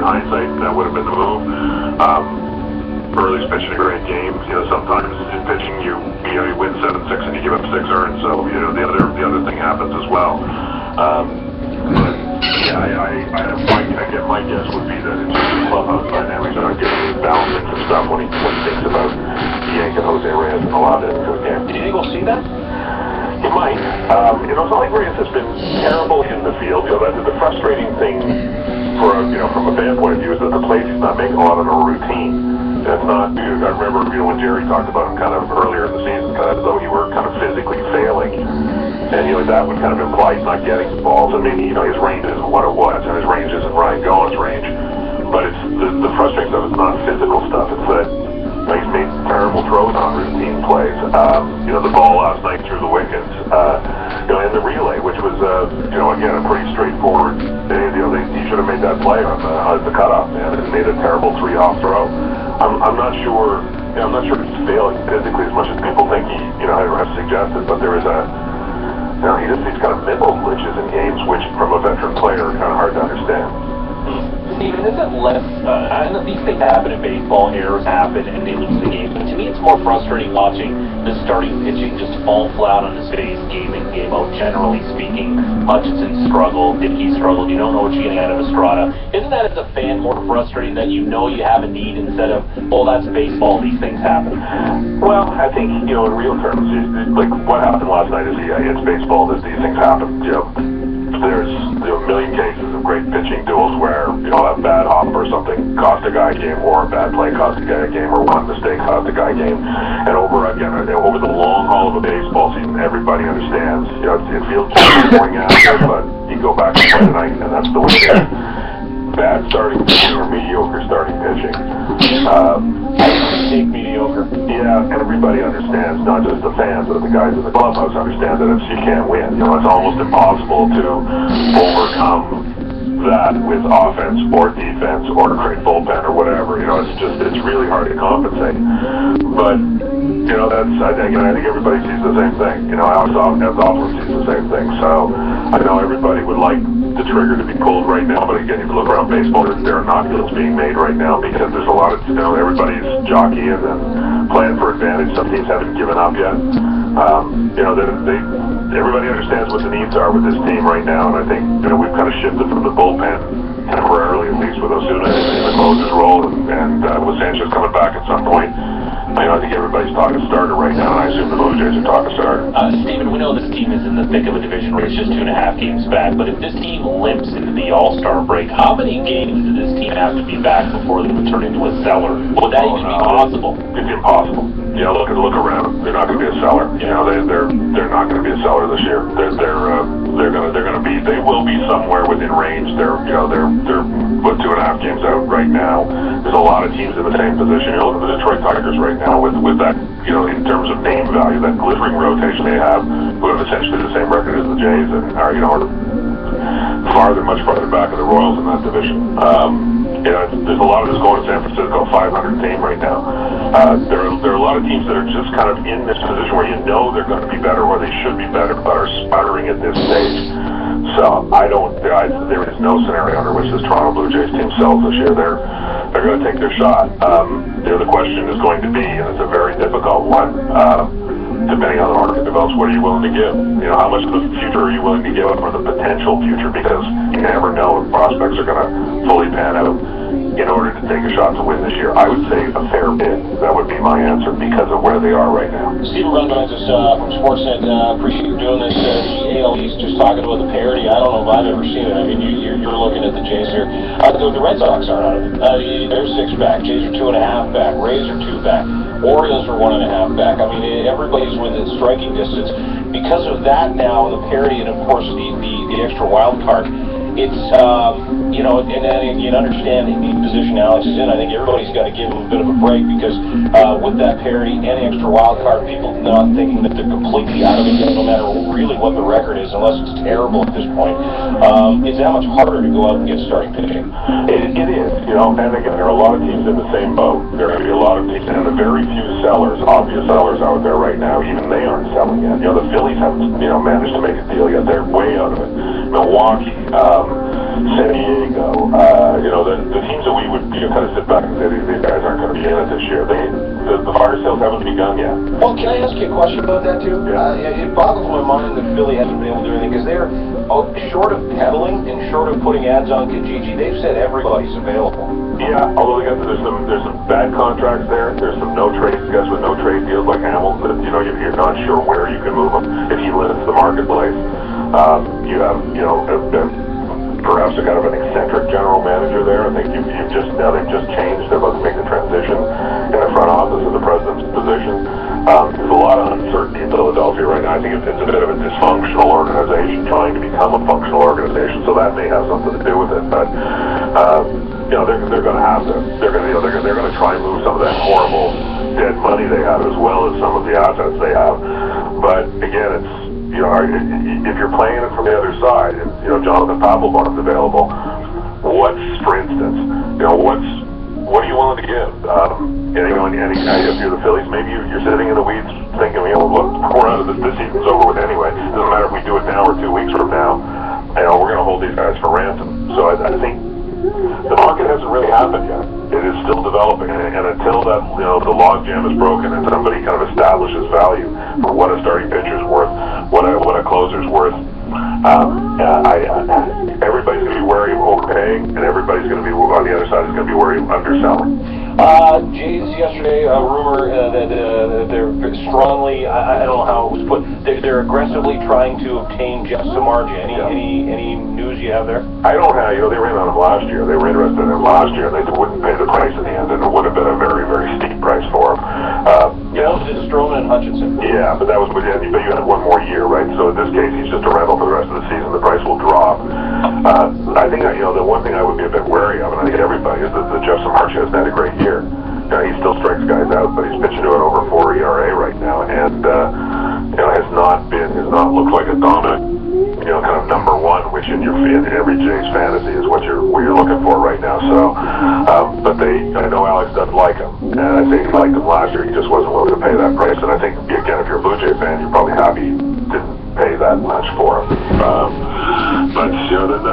in hindsight, that would have been the move. Early's pitching a great game. Sometimes in pitching you win 7-6 and you give up 6 earned. So the other thing happens as well. But yeah, my guess would be that it's just the clubhouse dynamics that are getting balancing some stuff when he thinks about yanking Jose Reyes and a lot into his game. Do you think we'll see that? He might. It's not like Reyes has been terrible in the field. The frustrating thing from a fan point of view is that the plays he's not making a lot of a routine. It's not. I remember when Jerry talked about him kind of earlier in the season, kind of as though he were kind of physically failing, and that would kind of imply he's not getting balls. I mean, his range isn't what it was, and his range isn't Ryan Goins' range. But it's the frustrating stuff is not physical stuff. It's that he's made terrible throws on routine plays. The ball last night through the wickets, in the relay, which was again a pretty straightforward. He should have made that play on the cutoff man and made a terrible 3-off throw. I'm not sure. I'm not sure if he's failing physically as much as people think he has suggested. But there is he just these kind of mental glitches in games, which from a veteran player are kind of hard to understand. Stephen, isn't less, I know these things happen in baseball, errors happen, and they lose the game, but to me it's more frustrating watching the starting pitching just fall flat on his face, game in, game out, generally speaking. Hutchinson struggled, Dickey struggled, you don't know what you're getting out of Estrada. Isn't that as a fan more frustrating that you have a need instead of, that's baseball, these things happen? Well, I think, in real terms, like what happened last night is, it's baseball, these things happen, There's a million cases of great pitching duels where a bad hop or something cost a guy a game, or a bad play cost a guy a game, or one mistake cost a guy a game. And over the long haul of a baseball season, everybody understands. It feels boring after, but you go back and play tonight, and that's the way it is. Bad starting pitching or mediocre starting pitching. Take mediocre. Yeah, everybody understands, not just the fans, but the guys in the clubhouse understand that you can't win. It's almost impossible to overcome that with offense or defense or a great bullpen or whatever. It's really hard to compensate. But I think everybody sees the same thing. Alex Offler sees the same thing. So I know everybody would like the trigger to be pulled right now, but again, if you look around baseball, there are inoculums being made right now because there's a lot of everybody's jockeying and playing for advantage. Some teams haven't given up yet. Everybody understands what the needs are with this team right now, and I think we've kind of shifted from the bullpen temporarily, at least with Osuna in the closer's role, and with Sanchez coming back at some point. I think everybody's talking starter right now, and I assume the Blue Jays are talking starter. Stephen, we know this team is in the thick of a division race, just 2.5 games back, but if this team limps into the All-Star break, how many games does this team have to be back before they would turn into a seller? Would that even be possible? It's impossible. Look around. They're not going to be a seller. They're not going to be a seller this year. They will be somewhere within range. They're 2.5 games out right now. There's a lot of teams in the same position. Look at the Detroit Tigers right now with that, in terms of name value, that glittering rotation they have, who have essentially the same record as the Jays and are, much farther back of the Royals in that division. There's a lot of this going to San Francisco, 500 team right now. There are a lot of teams that are just kind of in this position where they're going to be better or they should be better, but are sputtering at this stage. So there is no scenario under which this Toronto Blue Jays team sells this year. They're going to take their shot. The question is going to be, and it's a very difficult one, depending on the market develops, what are you willing to give? How much of the future are you willing to give up for the potential future? Because you never know if prospects are going to fully pan out in order to take a shot to win this year. I would say a fair bid. That would be my answer because of where they are right now. Stephen Rundises from Sportsnet. Appreciate you doing this. AL East, just talking about the parity. I don't know if I've ever seen it. I mean, you're looking at the Jays here. The Red Sox aren't out of it. They're 6 back. Jays are 2.5 back. Rays are 2 back. Orioles are 1.5 back. I mean, everybody's within striking distance. Because of that now, the parity, and of course the extra wild card, it's, and you understand the position Alex is in. I think everybody's got to give him a bit of a break because with that parity and the extra wild card, people not thinking that they're completely out of it, no matter really what the record is, unless it's terrible at this point. It's that much harder to go out and get starting pitching. It is, and again, there are a lot of teams in the same boat. There are going to be a lot of teams, and the very few sellers, obvious sellers out there right now, even they aren't selling yet. The Phillies haven't, managed to make a deal yet. They're way out of it. Milwaukee, San Diego, the teams back and say these guys aren't going to be in it this year. The fire sales haven't begun yet. Well, can I ask you a question about that, too? Yeah. It boggles my mind that Philly hasn't been able to do anything, because they're short of peddling and short of putting ads on Kijiji. They've said everybody's available. Yeah, although there's some bad contracts there. There's some guys with no trade deals like Hamilton that, you're not sure where you can move them if he limits the marketplace. You have, perhaps a kind of an eccentric general manager there. I think they've just changed. They're about to make the transition in the front office of the president's position. There's a lot of uncertainty in Philadelphia right now. I think it's a bit of a dysfunctional organization trying to become a functional organization, so that may have something to do with it. But they're going to have to. They're going to try and move some of that horrible dead money they have, as well as some of the assets they have. But again, it's. If you're playing it from the other side, and Jonathan Papelbon's available, for instance, what are you willing to give? If you're the Phillies, maybe you're sitting in the weeds thinking, look, we're out of this season's over with anyway. It doesn't matter if we do it now or 2 weeks from now. We're going to hold these guys for ransom. So I think the market hasn't really happened yet. It is still developing, and until that, the log jam is broken and somebody kind of establishes value for what a starting pitcher's worth, what a closer's worth, everybody's going to be wary of overpaying, and everybody's going to be on the other side is going to be wary of underselling. Jays yesterday, a rumor that they're strongly, I don't know how it was put, they're aggressively trying to obtain Jeff Samardzija. Any news you have there? I don't have, they ran on him last year. They were interested in him last year, and they wouldn't pay the price in the end, and it would have been a very, very steep price for him. That was just Stroman and Hutchinson. Yeah, but that was but you had 1 more year, right? So in this case, he's just a rental for the rest of the season. The price will drop. I think the one thing I would be a bit wary of, and I think everybody, is that Jeff Samardzija has had a great year. He still strikes guys out, but he's pitching to an over 4 ERA right now, and has not looked like a dominant, kind of number one, which in every Jays fantasy is what you're looking for right now. So, but I know Alex doesn't like him, and I think he liked him last year. He just wasn't willing to pay that price, and I think again, if you're a Blue Jay fan, you're probably happy he didn't pay that much for him. But that's